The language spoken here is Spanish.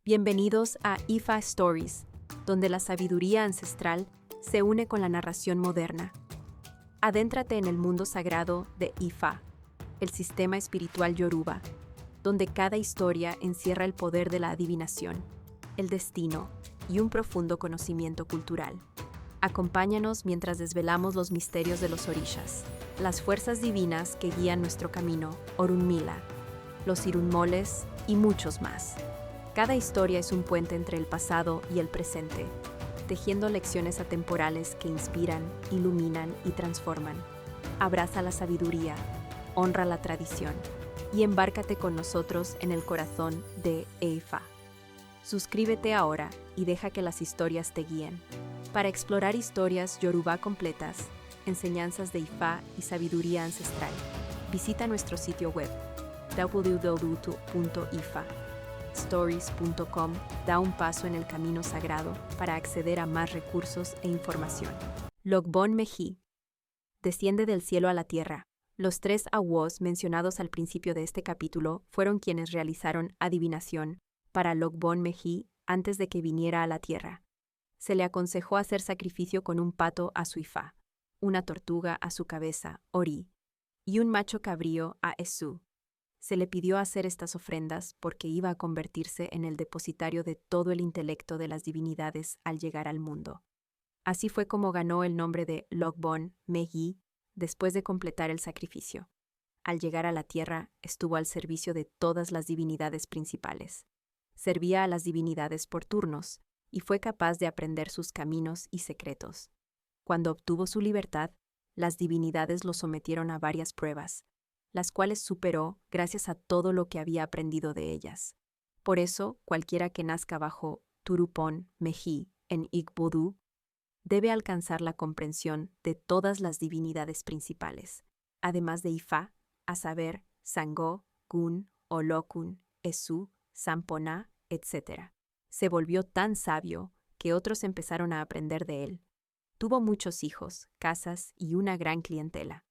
Bienvenidos a Ifa Stories, donde la sabiduría ancestral se une con la narración moderna. Adéntrate en el mundo sagrado de Ifa, el sistema espiritual yoruba, donde cada historia encierra el poder de la adivinación, el destino y un profundo conocimiento cultural. Acompáñanos mientras desvelamos los misterios de los orishas, las fuerzas divinas que guían nuestro camino, Orunmila, los irunmoles y muchos más. Cada historia es un puente entre el pasado y el presente, tejiendo lecciones atemporales que inspiran, iluminan y transforman. Abraza la sabiduría, honra la tradición y embárcate con nosotros en el corazón de Ifa. Suscríbete ahora y deja que las historias te guíen. Para explorar historias yoruba completas, enseñanzas de Ifa y sabiduría ancestral, visita nuestro sitio web www.ifastories.com. Da un paso en el camino sagrado para acceder a más recursos e información. Logbon Meji desciende del cielo a la tierra. Los 3 awos mencionados al principio de este capítulo fueron quienes realizaron adivinación para Logbon Meji antes de que viniera a la tierra. Se le aconsejó hacer sacrificio con un pato a su Ifa, una tortuga a su cabeza, Ori, y un macho cabrío a Esu. Se le pidió hacer estas ofrendas porque iba a convertirse en el depositario de todo el intelecto de las divinidades al llegar al mundo. Así fue como ganó el nombre de Logbon Meji después de completar el sacrificio. Al llegar a la tierra, estuvo al servicio de todas las divinidades principales. Servía a las divinidades por turnos y fue capaz de aprender sus caminos y secretos. Cuando obtuvo su libertad, las divinidades lo sometieron a varias pruebas, las cuales superó gracias a todo lo que había aprendido de ellas. Por eso, cualquiera que nazca bajo Turupon Meji en Igbodu debe alcanzar la comprensión de todas las divinidades principales, además de Ifa, a saber, Sango, Gun, Olokun, Esu, Samponá, etc. Se volvió tan sabio que otros empezaron a aprender de él. Tuvo muchos hijos, casas y una gran clientela.